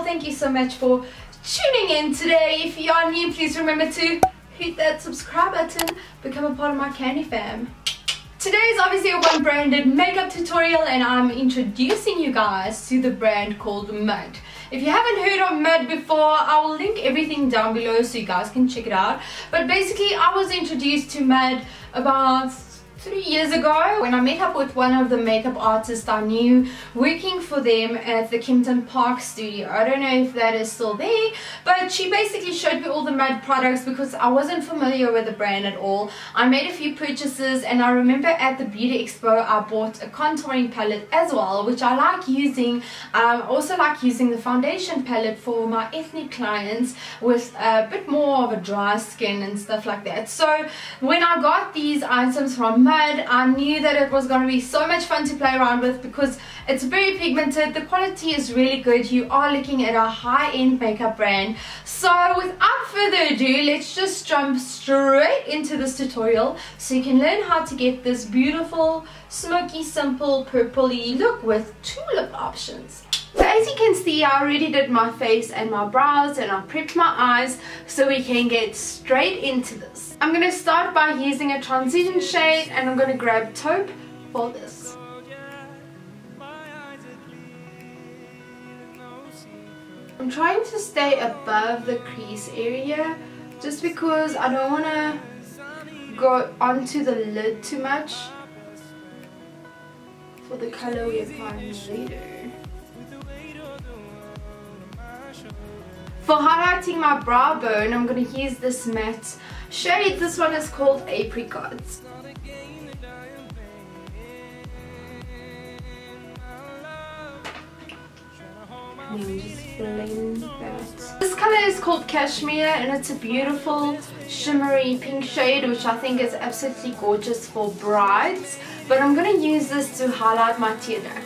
thank you so much for tuning in today. If you are new, please remember to hit that subscribe button, become a part of my Candy fam. Today is obviously a one branded makeup tutorial, and I'm introducing you guys to the brand called Mud. If you haven't heard of Mud before, I will link everything down below so you guys can check it out. But basically, I was introduced to Mud about 3 years ago when I met up with one of the makeup artists I knew working for them at the Kempton Park studio. I don't know if that is still there, but she basically showed me all the Mud products because I wasn't familiar with the brand at all. I made a few purchases, and I remember at the beauty expo I bought a contouring palette as well, which I like using. I also like using the foundation palette for my ethnic clients with a bit more of a dry skin and stuff like that. So when I got these items from Mud, I knew that it was going to be so much fun to play around with because it's very pigmented. The quality is really good. You are looking at a high-end makeup brand. So without further ado, let's just jump straight into this tutorial so you can learn how to get this beautiful, smoky, simple, purpley look with two lip options. So as you can see, I already did my face and my brows, and I prepped my eyes so we can get straight into this. I'm going to start by using a transition shade, and I'm going to grab taupe for this. I'm trying to stay above the crease area just because I don't want to go onto the lid too much for the color we apply later. For highlighting my brow bone, I'm going to use this matte shade. This one is called Apricot. And then just blend that. This color is called Cashmere, and it's a beautiful shimmery pink shade, which I think is absolutely gorgeous for brides. But I'm going to use this to highlight my tear duct.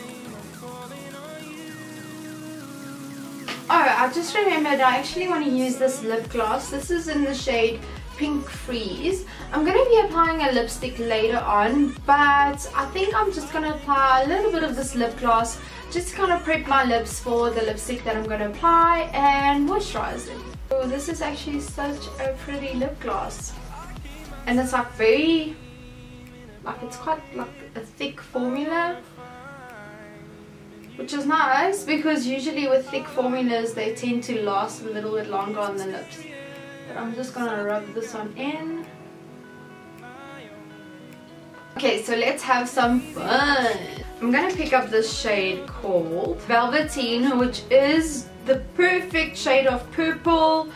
Oh, I just remembered I actually want to use this lip gloss. This is in the shade Pink Freeze. I'm going to be applying a lipstick later on, but I think I'm just going to apply a little bit of this lip gloss just to kind of prep my lips for the lipstick that I'm going to apply and moisturize it. Oh, this is actually such a pretty lip gloss. And it's like very, like it's quite like a thick formula, which is nice because usually with thick formulas they tend to last a little bit longer on the lips. But I'm just gonna rub this one in. Okay, so let's have some fun. I'm gonna pick up this shade called Velveteen, which is the perfect shade of purple.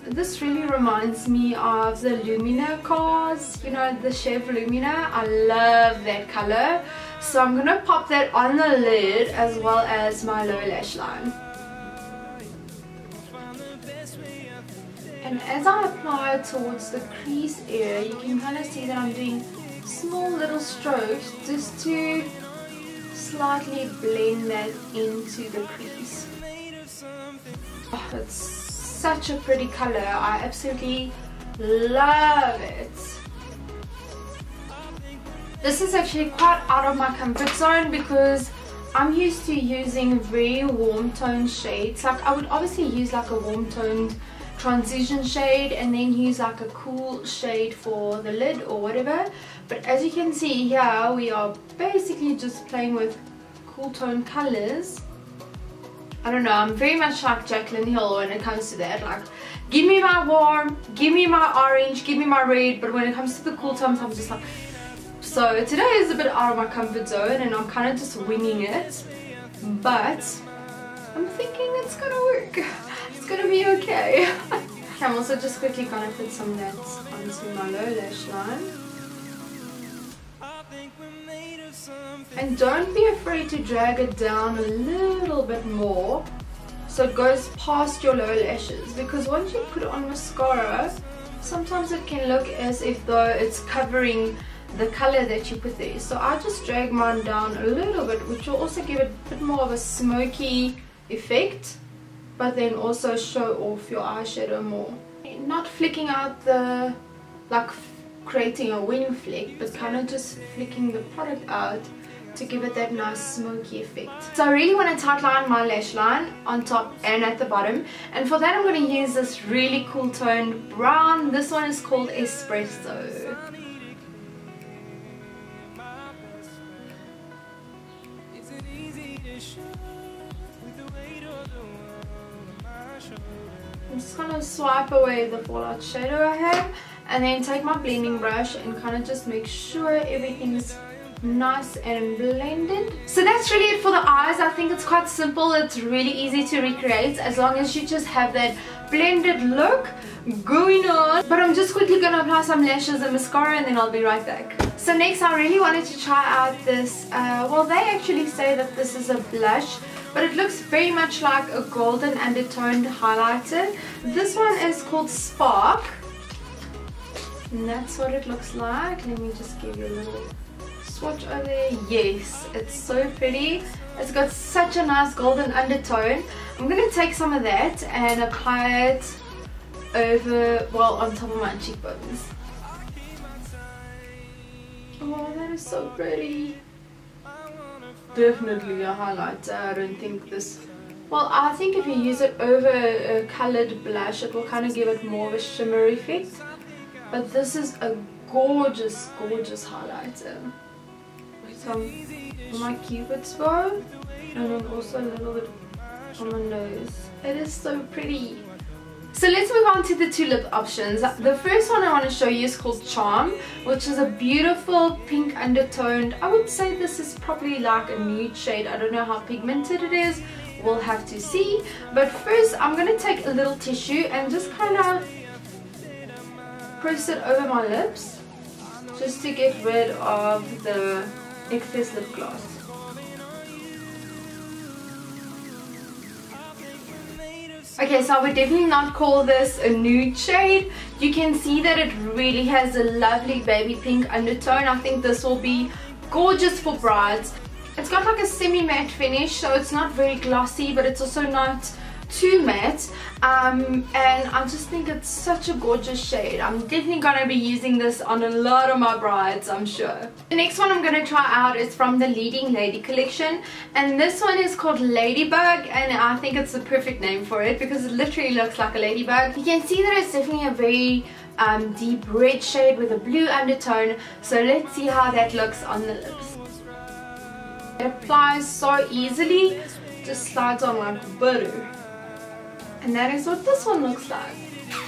This really reminds me of the Lumina cars, you know, the Chef Lumina. I love that color. So I'm going to pop that on the lid as well as my lower lash line. And as I apply it towards the crease area, you can kind of see that I'm doing small little strokes just to slightly blend that into the crease. Oh, it's such a pretty color. I absolutely love it. This is actually quite out of my comfort zone because I'm used to using very warm toned shades. Like I would obviously use like a warm toned transition shade and then use like a cool shade for the lid or whatever. But as you can see here, we are basically just playing with cool toned colors. I don't know, I'm very much like Jaclyn Hill when it comes to that. Like, give me my warm, give me my orange, give me my red, but when it comes to the cool tones, I'm just like... So today is a bit out of my comfort zone and I'm kind of just winging it, but I'm thinking it's gonna work. It's gonna be okay. I'm also just quickly gonna put some of that onto my lower lash line. And don't be afraid to drag it down a little bit more so it goes past your lower lashes, because once you put on mascara, sometimes it can look as if though it's covering the color that you put there. So I just drag mine down a little bit, which will also give it a bit more of a smoky effect, but then also show off your eyeshadow more. Not flicking out the, like creating a wing flick, but kind of just flicking the product out to give it that nice smoky effect. So I really want to tightline my lash line on top and at the bottom, and for that I'm going to use this really cool toned brown. This one is called Espresso. I'm just going to swipe away the fallout shadow I have, and then take my blending brush and kind of just make sure everything's nice and blended. So that's really it for the eyes. I think it's quite simple. It's really easy to recreate as long as you just have that blended look going on. But I'm just quickly going to apply some lashes and mascara, and then I'll be right back. So next I really wanted to try out this, well, they actually say that this is a blush, but it looks very much like a golden undertoned highlighter. This one is called Spark, and that's what it looks like. Let me just give you a little swatch over there. Yes, it's so pretty. It's got such a nice golden undertone. I'm going to take some of that and apply it over, well, on top of my cheekbones. Oh, that is so pretty. Definitely a highlighter. I don't think this, well, I think if you use it over a colored blush, it will kind of give it more of a shimmer effect. But this is a gorgeous, gorgeous highlighter. So on my cupid's bow, and then also a little bit on my nose. It is so pretty. So let's move on to the two lip options. The first one I want to show you is called Charm, which is a beautiful pink undertoned. I would say this is probably like a nude shade. I don't know how pigmented it is. We'll have to see. But first I'm going to take a little tissue and just kind of press it over my lips, just to get rid of the excess lip gloss. Okay, so I would definitely not call this a nude shade. You can see that it really has a lovely baby pink undertone. I think this will be gorgeous for brides. It's got like a semi-matte finish, so it's not very glossy, but it's also not too matte, and I just think it's such a gorgeous shade. I'm definitely going to be using this on a lot of my brides, I'm sure. The next one I'm going to try out is from the Leading Lady collection, and this one is called Ladybug, and I think it's the perfect name for it because it literally looks like a ladybug. You can see that it's definitely a very deep red shade with a blue undertone, so let's see how that looks on the lips. It applies so easily, just slides on like butter. And that is what this one looks like.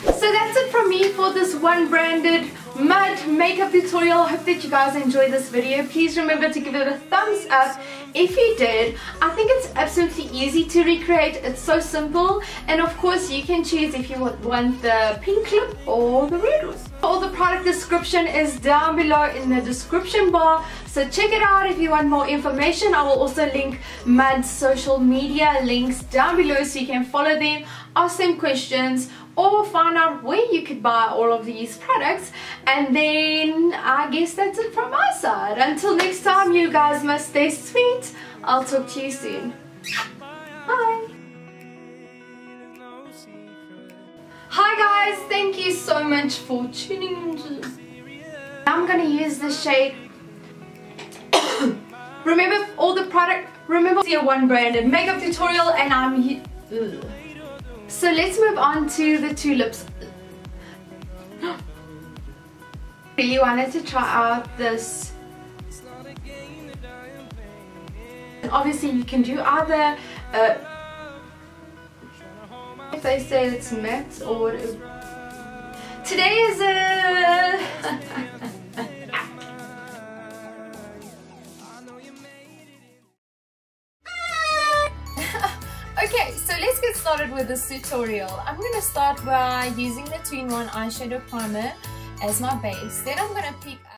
So that's it from me for this one branded mud makeup tutorial. I hope that you guys enjoyed this video. Please remember to give it a thumbs up if you did. I think it's absolutely easy to recreate. It's so simple, and of course you can choose if you want the pink lip or the red one. All the product description is down below in the description bar, so check it out if you want more information. I will also link Mud's social media links down below so you can follow them, ask them questions, or find out where you could buy all of these products. And then I guess that's it from my side. Until next time, you guys must stay sweet. I'll talk to you soon. Bye. Hi guys, thank you so much for tuning in. I'm gonna use the shade. Remember all the product, remember your one branded makeup tutorial, and I'm here. So let's move on to the two lips. Really wanted to try out this. Obviously you can do either if they say it's matte or whatever. Today is a okay, so let's get started with this tutorial. I'm going to start by using the 2-in-1 eyeshadow primer as my base. Then I'm going to pick